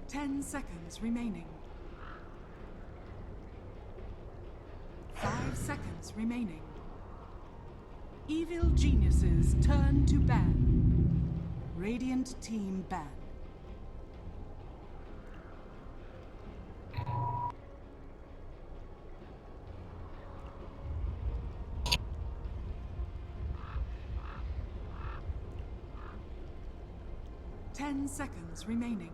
10 seconds remaining. 5 seconds remaining. Evil geniuses turn to ban. Radiant team ban. Ten seconds remaining.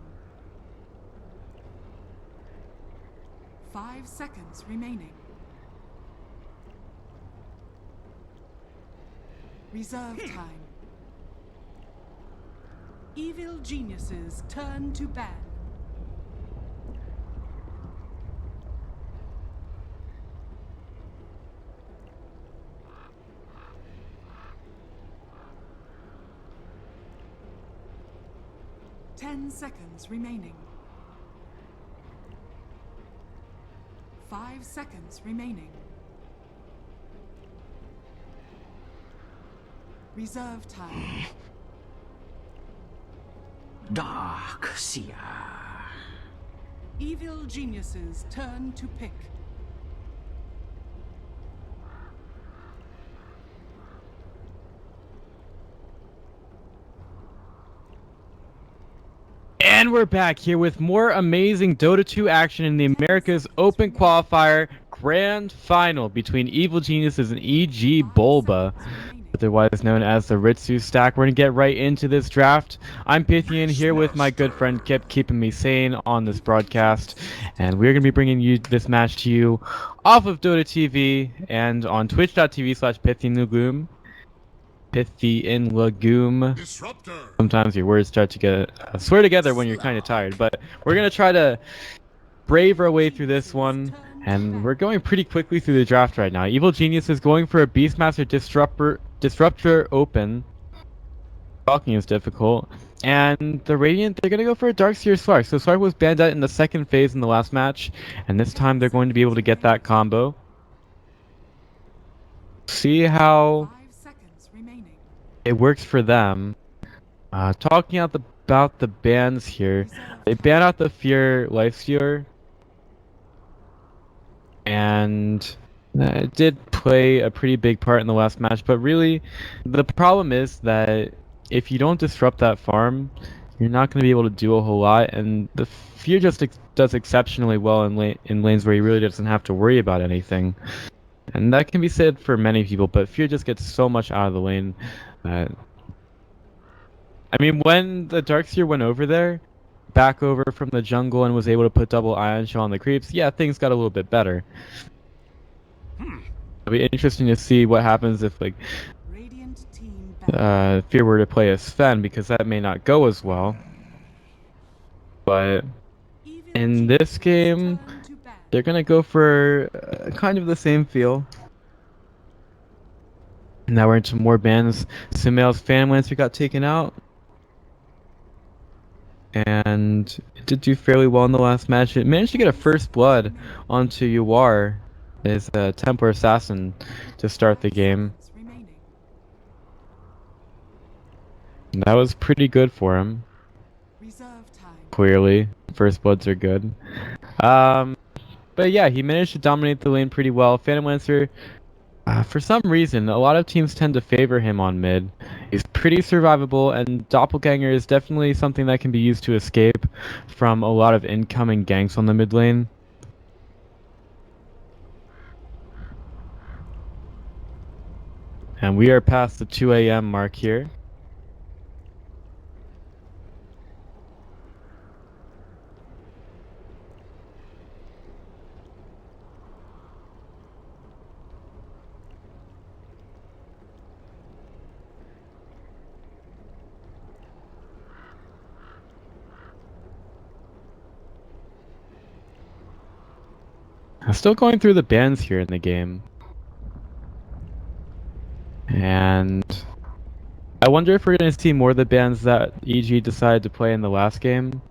5 seconds remaining. Reserve time. Evil geniuses turn to ban. Ten seconds remaining. 5 seconds remaining. Reserve time. Dark Seer. Evil geniuses turn to pick. And we're back here with more amazing Dota 2 action in the America's Open Qualifier Grand Final between Evil Geniuses and EG Bulba, otherwise known as the Ritsu stack. We're going to get right into this draft. I'm Pythian here with my good friend Kip, keeping me sane on this broadcast. And we're going to be bringing you this match to you off of Dota TV and on twitch.tv/PythianLagoon. Pithy in Legume. Disruptor. Sometimes your words start to get swear together when you're kind of tired, but we're gonna try to brave our way through this one, and we're going pretty quickly through the draft right now. Evil Genius is going for a Beastmaster Disruptor open. Talking is difficult, and the Radiant, they're gonna go for a Darkseer Slark. So Slark was banned out in the second phase in the last match, and this time they're going to be able to get that combo. See how it works for them. Talking about the bans here, they ban out the Fear Lifestealer, and it did play a pretty big part in the last match, but really the problem is that if you don't disrupt that farm, you're not going to be able to do a whole lot, and the Fear just does exceptionally well in lanes where he really doesn't have to worry about anything. And that can be said for many people, but Fear just gets so much out of the lane that... I mean, when the Darkseer went over there, back over from the jungle and was able to put double Ion Shell on the creeps, yeah, things got a little bit better. It'll be interesting to see what happens if, like, Fear were to play a Sven, because that may not go as well. But in this game, they're gonna go for kind of the same feel. Now we're into more bans. Sumail's Phantom Lancer got taken out, and it did do fairly well in the last match. It managed to get a first blood onto Yuar, his Templar Assassin, to start the game. And that was pretty good for him. Clearly, first bloods are good. But yeah, he managed to dominate the lane pretty well. Phantom Lancer, for some reason, a lot of teams tend to favor him on mid. He's pretty survivable, and Doppelganger is definitely something that can be used to escape from a lot of incoming ganks on the mid lane. And we are past the 2 AM mark here. I'm still going through the bans here in the game. And I wonder if we're going to see more of the bans that EG decided to play in the last game.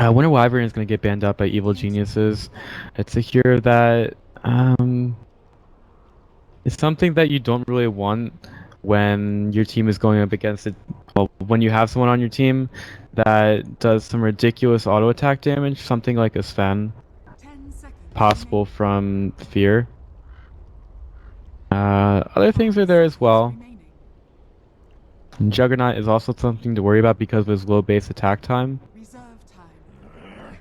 Winter Wyvern is going to get banned out by Evil Geniuses. It's a hero that It's something that you don't really want when your team is going up against it. Well, when you have someone on your team that does some ridiculous auto attack damage, something like a Sven, 10 seconds possible remaining. from Fear. Other things are there as well. Remaining. Juggernaut is also something to worry about because of his low base attack time. Reserve time.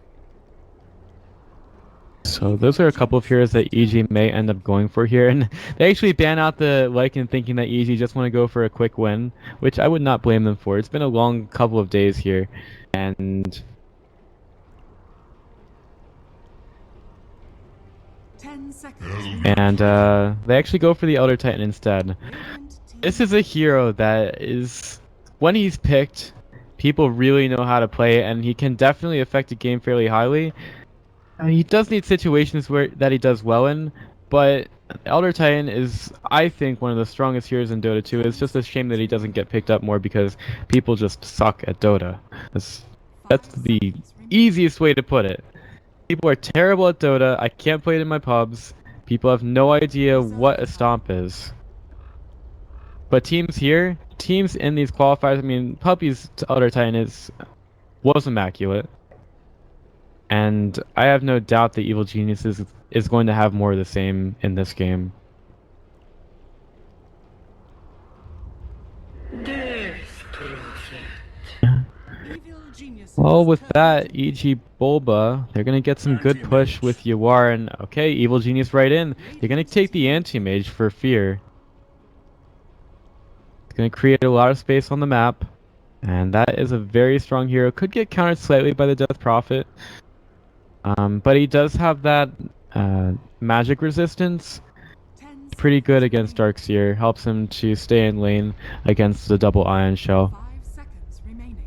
So those are a couple of heroes that EG may end up going for here, and they actually ban out the Lycan thinking that EG just want to go for a quick win, which I would not blame them for. It's been a long couple of days here, and 10 seconds remaining. they actually go for the Elder Titan instead. Radiant team This is a hero that is, when he's picked, people really know how to play, and he can definitely affect a game fairly highly. He does need situations where that he does well in, but Elder Titan is, I think, one of the strongest heroes in Dota 2. It's just a shame that he doesn't get picked up more because people just suck at Dota. That's 5 the seconds remaining. easiest way to put it. People are terrible at Dota. I can't play it in my pubs. People have no idea what a stomp is. But teams here, teams in these qualifiers, I mean, Puppy's Elder Titan was immaculate. And I have no doubt that Evil Genius is going to have more of the same in this game. Evil geniuses Well, with turn that, to EG Bulba, they're going to get some good push with Yawar, and okay, Evil Genius right in. They're going to take the Anti-Mage for Fear. It's going to create a lot of space on the map, and that is a very strong hero. Could get countered slightly by the Death Prophet. But he does have that magic resistance. 10 Pretty good seconds against remaining. Darkseer. Helps him to stay in lane against the double Ion Shell. 5 seconds remaining.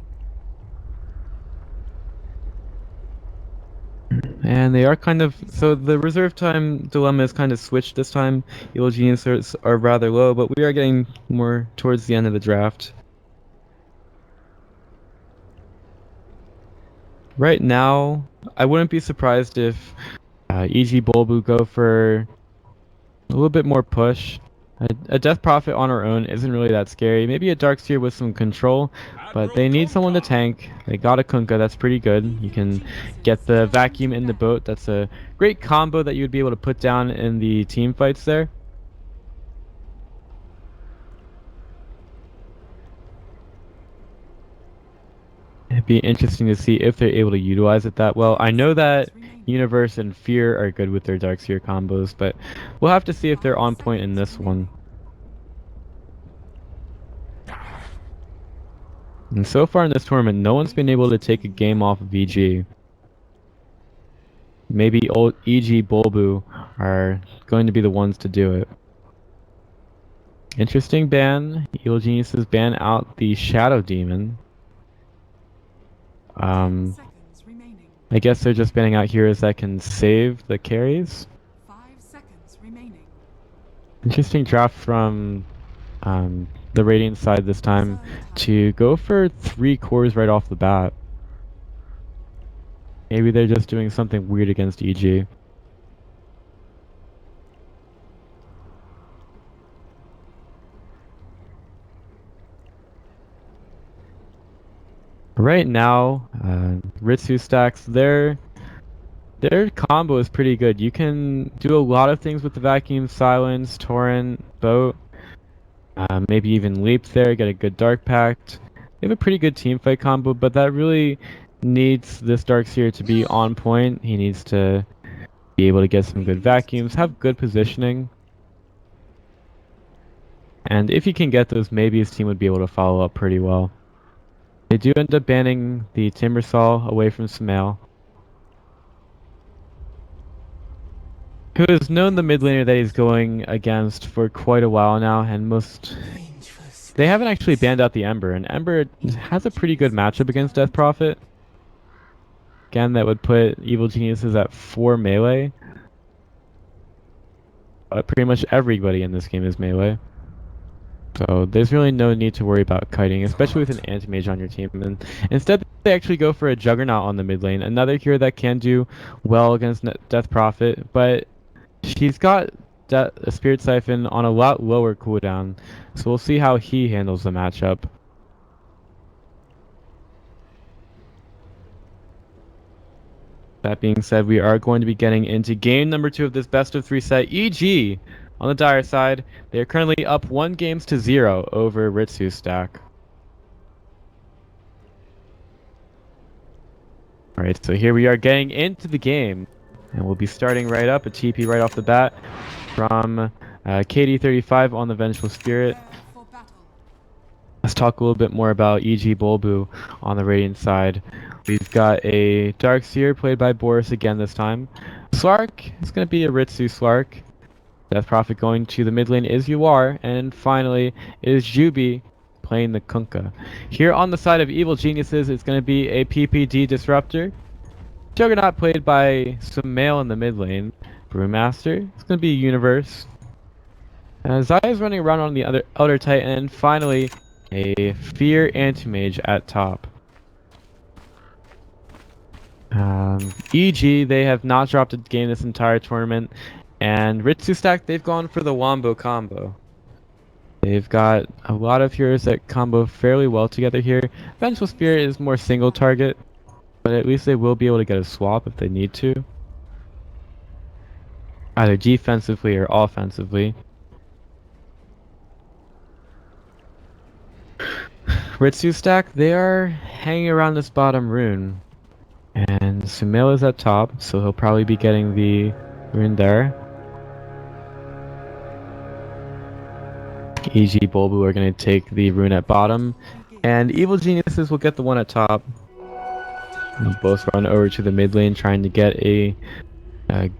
And they are kind of... So the reserve time dilemma is kind of switched this time. Evil Geniuses are rather low, but we are getting more towards the end of the draft. Right now, I wouldn't be surprised if EG Bulbu go for a little bit more push. A Death Prophet on her own isn't really that scary. Maybe a Darkseer with some control, but they need someone to tank. They got a Kunkka, that's pretty good. You can get the vacuum in the boat. That's a great combo that you would be able to put down in the team fights there. It'd be interesting to see if they're able to utilize it that well. I know that Universe and Fear are good with their Darkseer combos, but we'll have to see if they're on point in this one. And so far in this tournament, no one's been able to take a game off of EG. Maybe old EG Bulbu are going to be the ones to do it. Interesting ban. Evil Geniuses ban out the Shadow Demon. 10 seconds remaining. I guess they're just banning out heroes that can save the carries. 5 seconds remaining. Interesting draft from the Radiant side this time to go for 3 cores right off the bat. Maybe they're just doing something weird against EG. Right now, Ritsu stacks, their combo is pretty good. You can do a lot of things with the vacuum, silence, torrent, boat. Maybe even leap there, get a good dark pact. They have a pretty good team fight combo, but that really needs this Darkseer to be on point. He needs to be able to get some good vacuums, have good positioning. And if he can get those, maybe his team would be able to follow up pretty well. They do end up banning the Timbersaw away from Smail, who has known the mid laner that he's going against for quite a while now, and they haven't actually banned out the Ember, and Ember has a pretty good matchup against Death Prophet. Again, that would put Evil Geniuses at 4 melee. But pretty much everybody in this game is melee. So there's really no need to worry about kiting, especially with an anti-mage on your team. And instead, they actually go for a Juggernaut on the mid lane, another hero that can do well against Death Prophet, but she's got Spirit Siphon on a lot lower cooldown, so we'll see how he handles the matchup. That being said, we are going to be getting into game number 2 of this best of 3 set. EG on the dire side, they are currently up 1-0 over Ritsu Stack. Alright, so here we are getting into the game. And we'll be starting right up, a TP right off the bat from KD35 on the Vengeful Spirit. For battle. Let's talk a little bit more about EG Bulbu on the Radiant side. We've got a Darkseer played by Boris again this time. Slark is going to be a Ritsu Slark. Death Prophet going to the mid lane is UR. And finally, it is Jubi playing the Kunkka. Here on the side of Evil Geniuses, it's going to be a PPD Disruptor. Juggernaut played by Sumail in the mid lane. Brewmaster, it's going to be Universe. Zaya is running around on the other Elder Titan. And finally, a Fear Anti-Mage at top. EG, they have not dropped a game this entire tournament. And Ritsu Stack, they've gone for the Wombo combo. They've got a lot of heroes that combo fairly well together here. Vengeful Spirit is more single target, but at least they will be able to get a swap if they need to. Either defensively or offensively. Ritsu Stack, they are hanging around this bottom rune. And Sumail is at top, so he'll probably be getting the rune there. EG Bulbu are going to take the rune at bottom. And Evil Geniuses will get the one at top. We'll both run over to the mid lane trying to get a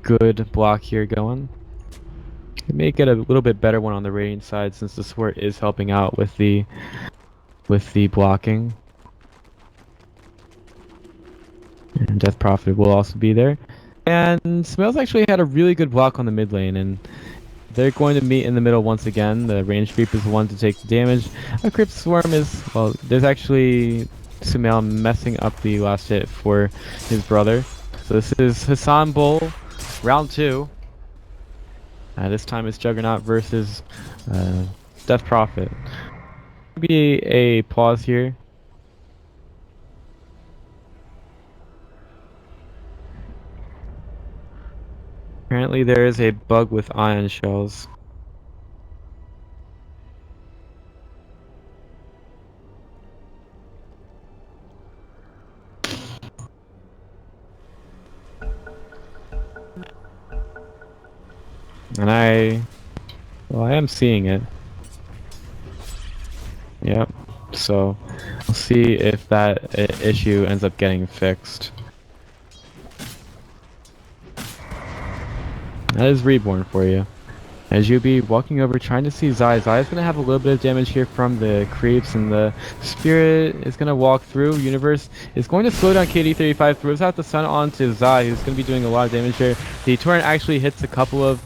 good block here going. We may get a little bit better one on the Radiant side since the Sword is helping out with the blocking. And Death Prophet will also be there. And Smells actually had a really good block on the mid lane, and they're going to meet in the middle once again. The range creep is the one to take the damage. A Crypt Swarm is, well, there's actually Sumail messing up the last hit for his brother. So this is Hassan Bull, round 2. This time it's Juggernaut versus Death Prophet. Maybe a pause here. Apparently there is a bug with ion shells. And I am seeing it. Yep. So we'll see if that issue ends up getting fixed. That is Reborn for you. As you'll be walking over trying to see Zai. Zai's going to have a little bit of damage here from the creeps, and the Spirit is going to walk through. Universe is going to slow down KD35, throws out the Sun onto Zai, who's going to be doing a lot of damage here. The Torrent actually hits a couple of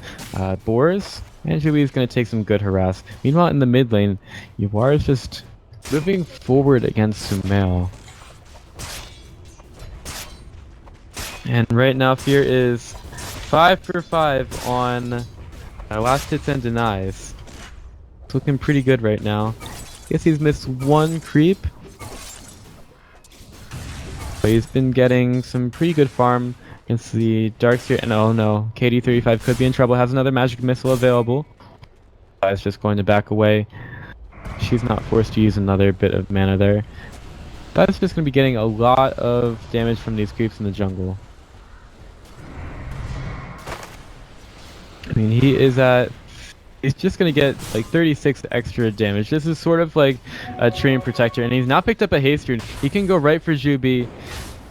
boars, and Jubi is going to take some good harass. Meanwhile, in the mid lane, Yuar is just moving forward against Sumail. And right now, Fear is 5 for 5 on last hits and denies. It's looking pretty good right now. Guess he's missed one creep, but he's been getting some pretty good farm against the Darkseer. And oh no, KD35 could be in trouble. Has another magic missile available. Is just going to back away. She's not forced to use another bit of mana there. That's just going to be getting a lot of damage from these creeps in the jungle. I mean, he's just going to get like 36 extra damage. This is sort of like a Treant Protector, and he's not picked up a haste rune. He can go right for Jubi.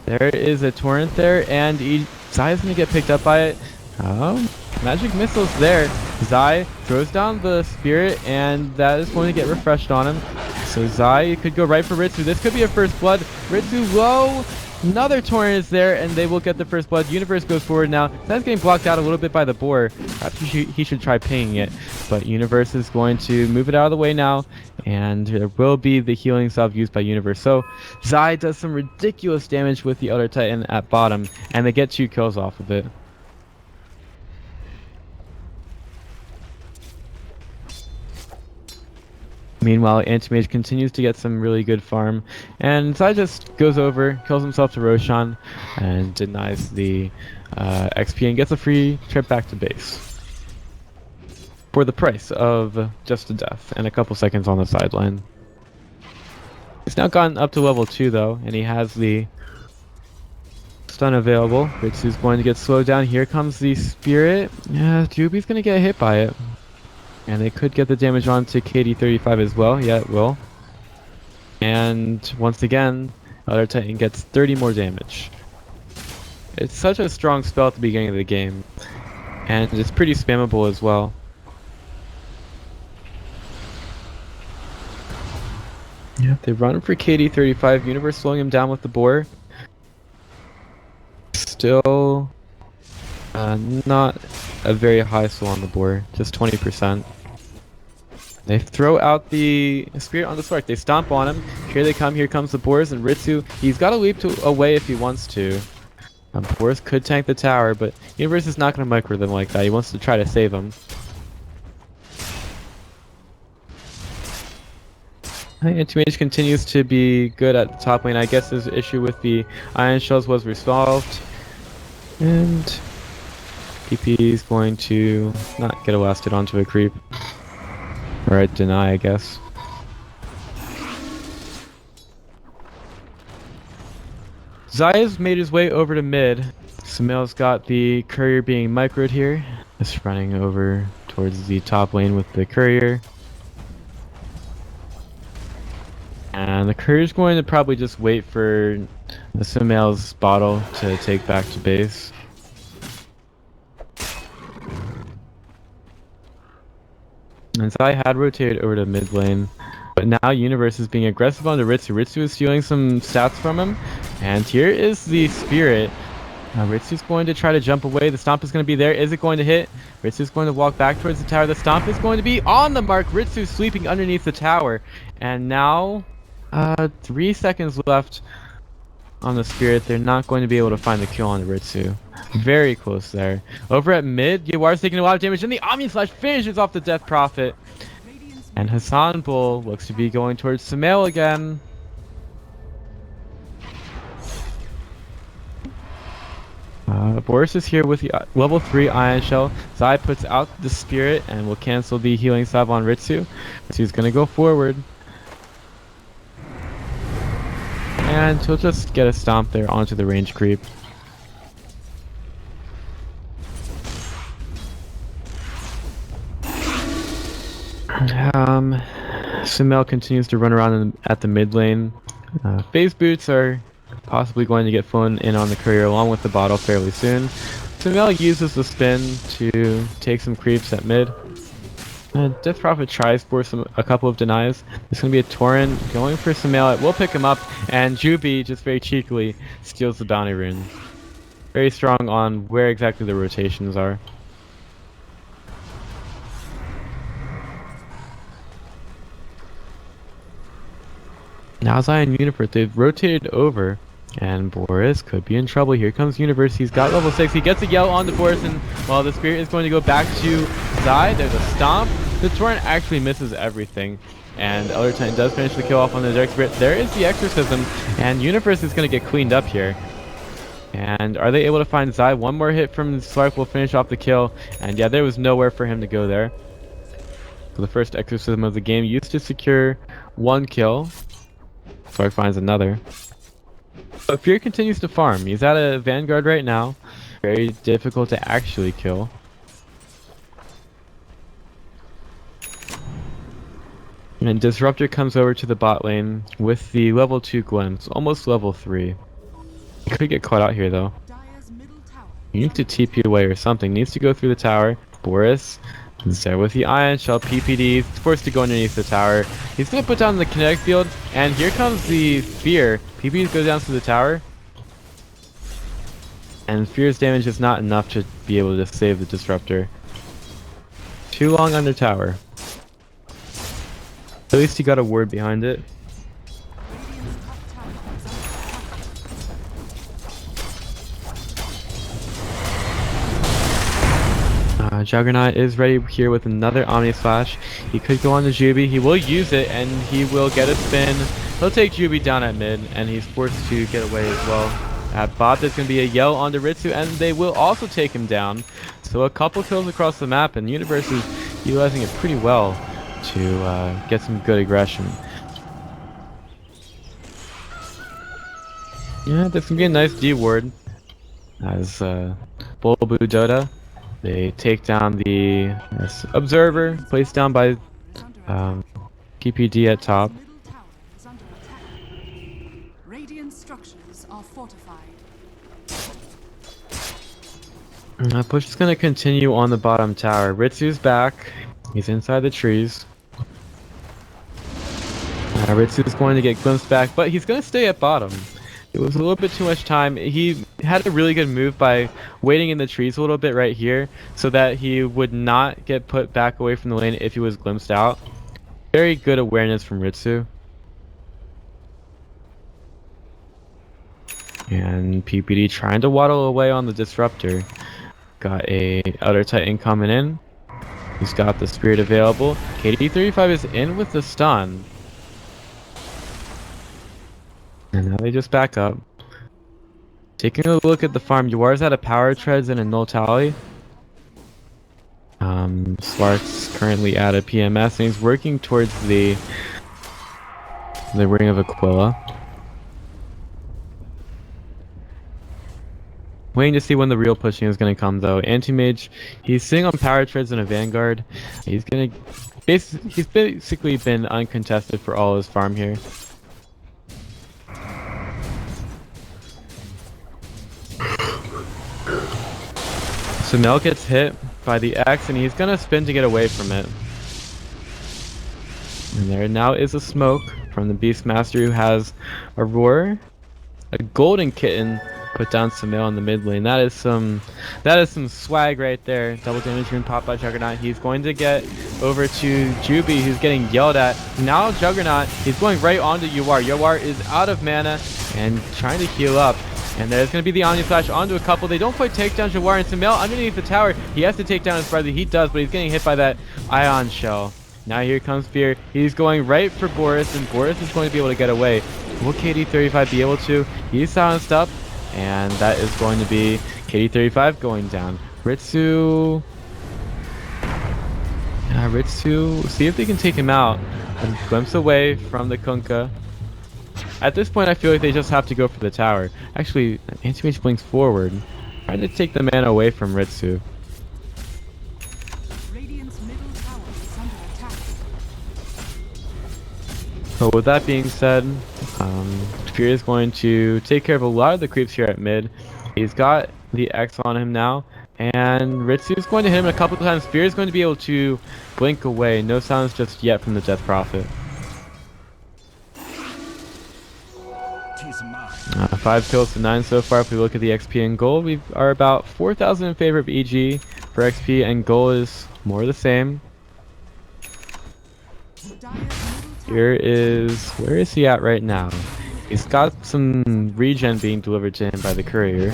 There is a Torrent there, and Zai is going to get picked up by it. Magic missile's there. Zai throws down the Spirit, and that is going to get refreshed on him. So Zai could go right for Ritsu. This could be a first blood. Ritsu low. Another Torrent is there, and they will get the first blood. Universe goes forward now. That's getting blocked out a little bit by the boar. Perhaps he should try pinging it. But Universe is going to move it out of the way now, and there will be the healing salve used by Universe. So Zai does some ridiculous damage with the Elder Titan at bottom, and they get 2 kills off of it. Meanwhile, Anti-Mage continues to get some really good farm, and Zai just goes over, kills himself to Roshan, and denies the XP and gets a free trip back to base. For the price of just a death and a couple seconds on the sideline. He's now gotten up to level 2 though, and he has the stun available. Ritsu's going to get slowed down. Here comes the Spirit. Yeah, Juby's going to get hit by it. And they could get the damage onto KD35 as well. Yeah, it will. And once again, other Titan gets 30 more damage. It's such a strong spell at the beginning of the game. And it's pretty spammable as well. Yeah, they run for KD35. Universe slowing him down with the boar. Still not a very high slow on the boar, just 20%. They throw out the Spirit on the Spark. They stomp on him. Here they come. Here comes the Boars and Ritsu. He's got to leap away if he wants to. Boars could tank the tower, but Universe is not going to micro them like that. He wants to try to save them. Anti-Mage continues to be good at the top lane. I guess his issue with the Iron Shells was resolved. And PP is going to not get elasted onto a creep. Or a deny, I guess. Zaya's made his way over to mid. Sumail's got the courier being microed here. Just running over towards the top lane with the courier. And the courier's going to probably just wait for the Sumail's bottle to take back to base. And Zai had rotated over to mid lane, but now Universe is being aggressive on the Ritsu. Ritsu is stealing some stats from him, and here is the Spirit. Ritsu's going to try to jump away. The Stomp is going to be there. Is it going to hit? Ritsu's going to walk back towards the tower. The Stomp is going to be on the mark. Ritsu's sleeping underneath the tower, and now 3 seconds left on the Spirit. They're not going to be able to find the kill on the Ritsu. Very close there. Over at mid, Yawar's taking a lot of damage, and the Omni Slash finishes off the Death Prophet. And Hassan Bull looks to be going towards Sumail again. Boris is here with the level 3 Ion Shell. Zai puts out the Spirit and will cancel the healing salve on Ritsu. Ritsu's going to go forward. And he'll just get a stomp there onto the range creep. Sumail continues to run around at the mid lane. Phase boots are possibly going to get flown in on the courier along with the bottle fairly soon. Sumail uses the spin to take some creeps at mid. Death Prophet tries for a couple of denies. There's going to be a Torrent going for Sumail. It will pick him up, and Juby just very cheekily steals the bounty rune. Very strong on where exactly the rotations are. Now Zai and Universe, they've rotated over, and Boris could be in trouble. Here comes Universe, he's got level 6, he gets a yell on the Boris, and while the Spirit is going to go back to Zai, there's a stomp. The Torrent actually misses everything, and Elder Titan does finish the kill off on the Dark Spirit. There is the Exorcism, and Universe is going to get cleaned up here. And are they able to find Zai? One more hit from Slark will finish off the kill, and yeah, there was nowhere for him to go there. So the first Exorcism of the game used to secure 1 kill. Slark finds another. But Fear continues to farm. He's at a Vanguard right now. Very difficult to actually kill. And Disruptor comes over to the bot lane with the level 2 Gwen. It's almost level 3. He could get caught out here though. You need to TP away or something. Needs to go through the tower. Boris is there with the Ion Shell. PPD. He's forced to go underneath the tower. He's going to put down the kinetic field. And here comes the Fear. PPD goes down to the tower. And Fear's damage is not enough to be able to save the Disruptor. Too long under tower. At least he got a ward behind it. Juggernaut is ready here with another Omni Slash. He could go on to Juby. He will use it, and he will get a spin. He'll take Juby down at mid, and he's forced to get away as well. At bot, there's going to be a yell onto Ritsu, and they will also take him down. So a couple kills across the map, and Universe is utilizing it pretty well to get some good aggression. Yeah, there's going to be a nice D ward as Bulba Dota. They take down the Observer, placed down by PPD at top. Middle tower is under attack. Radiant structures are fortified. Push is going to continue on the bottom tower. Ritsu's back. He's inside the trees. Ritsu's going to get glimpsed back, but he's going to stay at bottom. It was a little bit too much time. He had a really good move by waiting in the trees a little bit right here so that he would not get put back away from the lane if he was glimpsed out. Very good awareness from Ritsu. And PPD trying to waddle away on the Disruptor. Got a Outer Titan coming in. He's got the Spirit available. KD35 is in with the stun. And now they just back up. Taking a look at the farm, Yuar's out of power treads and a null tally. Slark's currently out of PMS and he's working towards the Ring of Aquila. Waiting to see when the real pushing is going to come though. Anti-Mage, he's sitting on power treads and a Vanguard. He's basically been uncontested for all his farm here. So Mel gets hit by the X and he's gonna spin to get away from it. And there now is a smoke from the Beastmaster who has a roar. A golden kitten put down Samil in the mid lane. That is some swag right there. Double damage rune popped by Juggernaut. He's going to get over to Juby who's getting yelled at. Now Juggernaut, he's going right onto Yuar. Yuar is out of mana and trying to heal up. And there's going to be the Omni Flash onto a couple. They don't quite take down Jawar, and Samil underneath the tower. He has to take down his brother. He does, but he's getting hit by that Ion Shell. Now here comes Fear. He's going right for Boris, and Boris is going to be able to get away. Will KD35 be able to? He's silenced up, and that is going to be KD35 going down. Ritsu, see if they can take him out. A glimpse away from the Kunkka. At this point, I feel like they just have to go for the tower. Actually, Anti-Mage blinks forward, trying to take the mana away from Ritsu. Radiant's middle tower is under attack. So with that being said, Fury is going to take care of a lot of the creeps here at mid. He's got the X on him now, and Ritsu is going to hit him a couple of times. Fury is going to be able to blink away. No sounds just yet from the Death Prophet. 5 kills to 9 so far. If we look at the XP and gold, we are about 4,000 in favor of EG for XP, and gold is more the same. Where is he at right now? He's got some regen being delivered to him by the courier.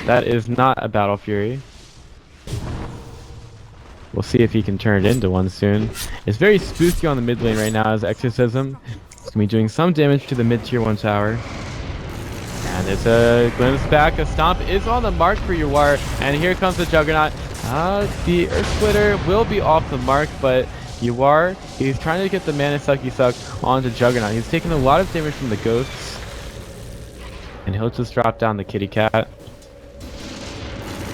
That is not a Battle Fury. We'll see if he can turn it into one soon. It's very spooky on the mid lane right now as Exorcism. It's going to be doing some damage to the mid tier 1 tower. And it's a glimpse back. A stomp is on the mark for Yuar, and here comes the Juggernaut. The Earth Splitter will be off the mark, but Yuar, he's trying to get the mana sucky suck onto Juggernaut. He's taking a lot of damage from the ghosts, and he'll just drop down the kitty cat.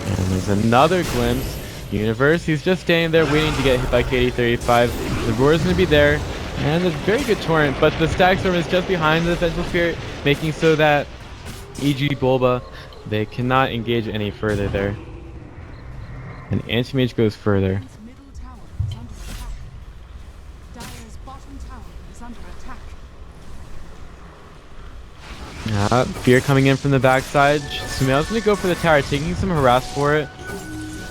And there's another glimpse. Universe, he's just standing there waiting to get hit by KD35. The roar is going to be there, and a very good torrent, but the Stag Storm is just behind the Vengeful Spirit, making so that EG Bulba, they cannot engage any further there. And Anti-Mage goes further. Middle tower is under attack. Dire's bottom tower is under attack. Fear coming in from the backside. Sumail's going to go for the tower, taking some harass for it.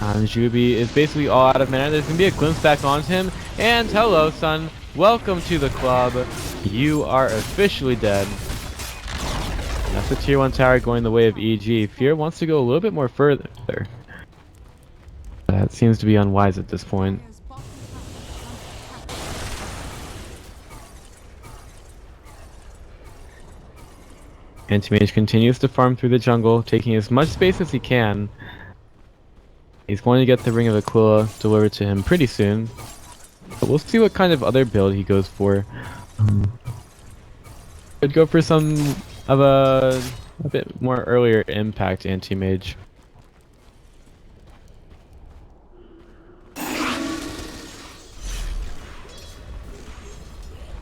Juby is basically all out of mana. There's going to be a glimpse back onto him. And hello, son. Welcome to the club. You are officially dead. That's the tier 1 tower going the way of EG. Fear wants to go a little bit more further. That seems to be unwise at this point. Dire's bottom tower is under attack. Anti-Mage continues to farm through the jungle, taking as much space as he can. He's going to get the Ring of Aquila delivered to him pretty soon. But we'll see what kind of other build he goes for. Could go for some of a bit more earlier impact anti-mage.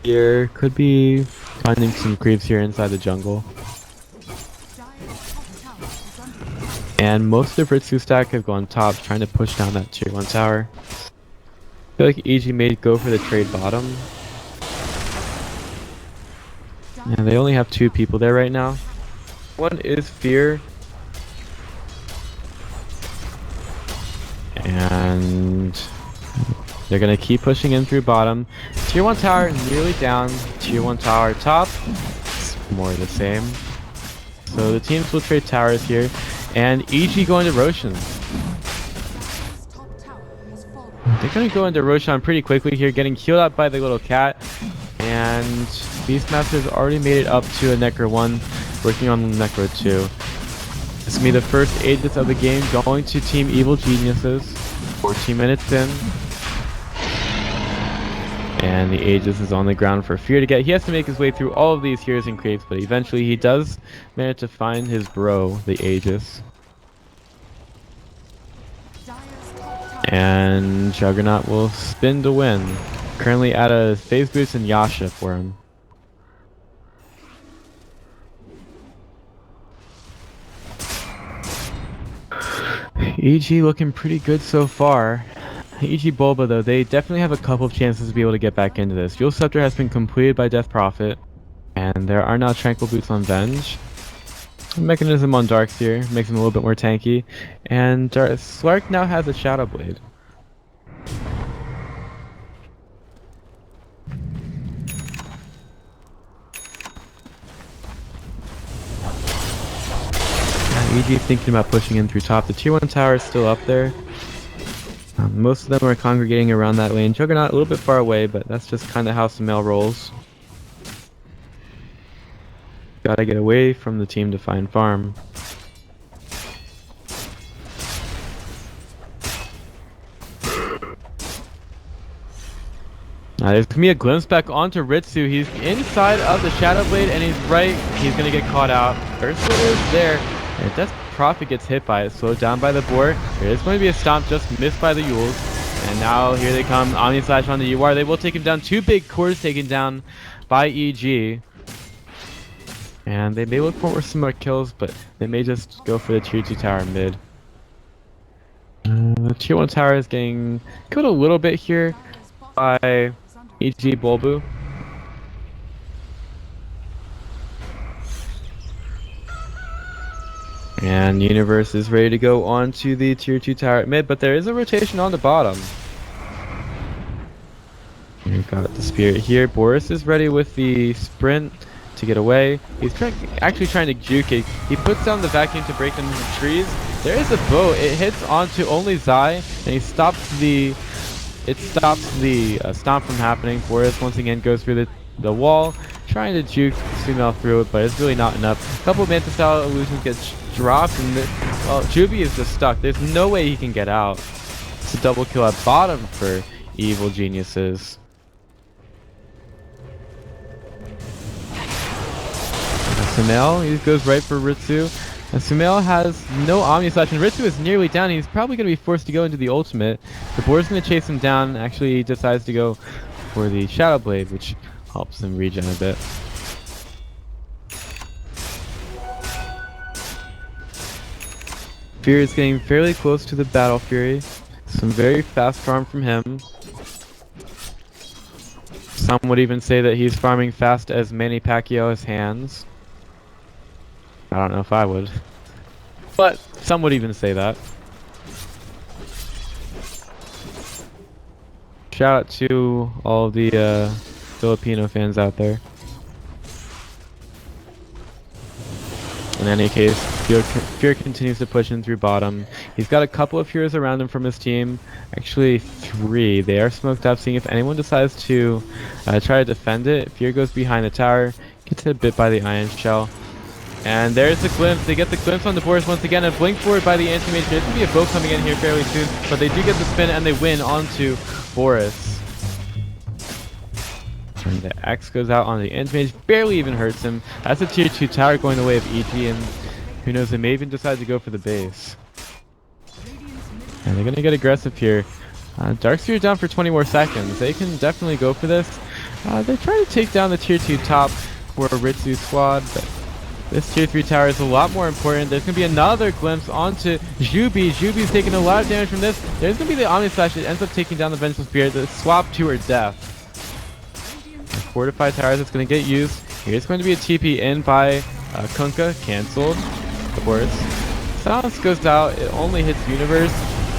Here could be finding some creeps here inside the jungle. Dire's top tower is under attack. And most of Ritsu's stack have gone top, trying to push down that tier 1 tower. I feel like EG may go for the trade bottom. Yeah, they only have 2 people there right now. One is Fear. And they're gonna keep pushing in through bottom. Tier 1 tower nearly down. Tier 1 tower top. It's more of the same. So the teams will trade towers here. And EG going to Roshan. Dire's top tower has fallen. They're gonna go into Roshan pretty quickly here, getting healed up by the little cat. And Beastmaster's already made it up to a Necro 1, working on Necro 2. This is gonna be the first Aegis of the game, going to Team Evil Geniuses. 14 minutes in. And the Aegis is on the ground for Fear to get. He has to make his way through all of these heroes and creeps, but eventually he does manage to find his bro, the Aegis. Dire's top tower. And Juggernaut will spin to win. Currently at a phase boost and Yasha for him. EG looking pretty good so far. EG Bulba though, they definitely have a couple of chances to be able to get back into this. Fuel Scepter has been completed by Death Prophet. And there are now Tranquil Boots on Venge. Mechanism on Darks here, makes him a little bit more tanky. And Slark now has a Shadow Blade. EG thinking about pushing in through top. The tier 1 tower is still up there. Most of them are congregating around that lane. Juggernaut a little bit far away, but that's just kind of how Sumail rolls. Gotta get away from the team to find farm. There's gonna be a glimpse back onto Ritsu. He's inside of the Shadow Blade and he's right. He's gonna get caught out. Ursula is there. And Death Prophet gets hit by it, slowed down by the board. There is going to be a stomp, just missed by the Yules. And now here they come, Omni Slash on the UR. They will take him down. 2 big cores taken down by EG. And they may look for some more kills, but they may just go for the tier 2 tower mid. The tier 1 tower is getting killed a little bit here by EG Bulbu. And Universe is ready to go on to the tier 2 tower at mid, but there is a rotation on the bottom. We've got the Spirit here. Boris is ready with the sprint to get away. He's actually trying to juke it. He puts down the vacuum to break them into the trees. There is a bow. It hits onto only Zai, and he stops the... It stops the stomp from happening. Boris once again goes through the wall, trying to juke Sumail through it, but it's really not enough. A couple of Manta Style illusions get dropped, and well, Juby is just stuck. There's no way he can get out. It's a double kill at bottom for Evil Geniuses. Sumail, he goes right for Ritsu. And Sumail has no Omni Slash, and Ritsu is nearly down. He's probably going to be forced to go into the ultimate. The board's going to chase him down. Actually, he decides to go for the Shadow Blade, which helps him regen a bit. Fear is getting fairly close to the Battle Fury. Some very fast farm from him. Some would even say that he's farming fast as Manny Pacquiao's hands. I don't know if I would. But some would even say that. Shout out to all the Filipino fans out there. In any case, Fear continues to push in through bottom. He's got a couple of heroes around him from his team. Actually, 3. They are smoked up, seeing if anyone decides to try to defend it. Fear goes behind the tower, gets hit a bit by the Iron Shell. And there's the glimpse. They get the glimpse on the Boris once again. A blink forward by the anti-mage. There's going to be a boat coming in here fairly soon, but they do get the spin and they win onto Boris. And the X goes out on the anti-mage, barely even hurts him. That's a tier 2 tower going the way of EG, and who knows, they may even decide to go for the base. And they're going to get aggressive here. Darkseer down for 20 more seconds. They can definitely go for this. They're trying to take down the tier 2 top for Ritsu squad, but this tier 3 tower is a lot more important. There's going to be another glimpse onto Jubi. Jubi's taking a lot of damage from this. There's going to be the Omni Slash that ends up taking down the Vengeful Spirit. The swap to her death. Fortified towers, it's going to get used. Here's going to be a TP in by Kunkka, cancelled, of course. Silence goes out, it only hits Universe,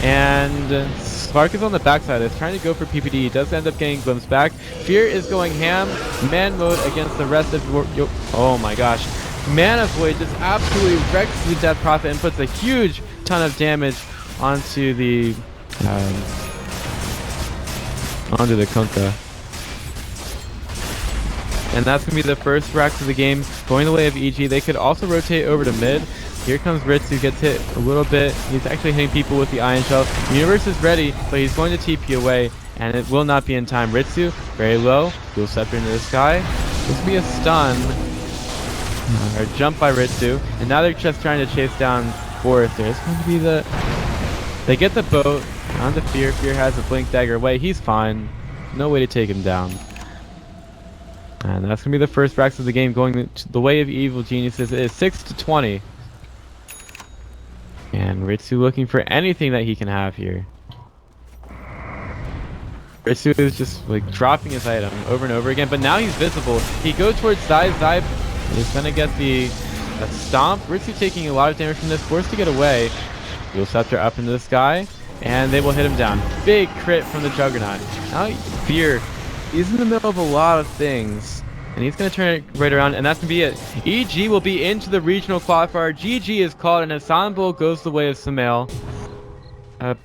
and Spark is on the backside. It's trying to go for PPD. He does end up getting glimpsed back. Fear is going ham, man mode against the rest of oh my gosh. Mana Void just absolutely wrecks the Death Prophet and puts a huge ton of damage onto the Kunkka. And that's going to be the first racks of the game, going the way of EG. They could also rotate over to mid. Here comes Ritz, who gets hit a little bit. He's actually hitting people with the Iron Shell. Universe is ready, but he's going to TP away, and it will not be in time. Ritsu, very low. Dual Scepter into the sky. This will be a stun. Or jump by Ritsu. And now they're just trying to chase down Forrester. It's going to be the... They get the boat onto Fear. Fear has a Blink Dagger away. He's fine. No way to take him down. And that's going to be the first racks of the game, going the way of Evil Geniuses. It is 6-20. And Ritsu looking for anything that he can have here. Ritsu is just like dropping his item over and over again, but now he's visible. He goes towards Zai. Zai is going to get the stomp. Ritsu taking a lot of damage from this, forced to get away. Dual Scepter up into the sky, and they will hit him down. Big crit from the Juggernaut. Now Fear, he's in the middle of a lot of things, and he's going to turn it right around, and that's going to be it. EG will be into the regional qualifier. GG is called, and Ensemble goes the way of Sumail.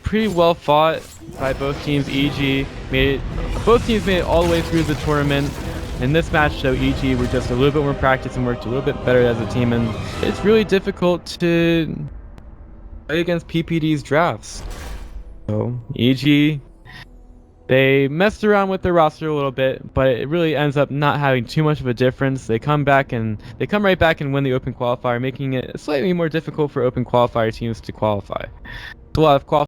Pretty well fought by both teams. Both teams made it all the way through the tournament. In this match, though, EG were just a little bit more practiced and worked a little bit better as a team, and it's really difficult to play against PPD's drafts. So, EG, they messed around with their roster a little bit, but it really ends up not having too much of a difference. They come right back and win the open qualifier, making it slightly more difficult for open qualifier teams to qualify. So a lot of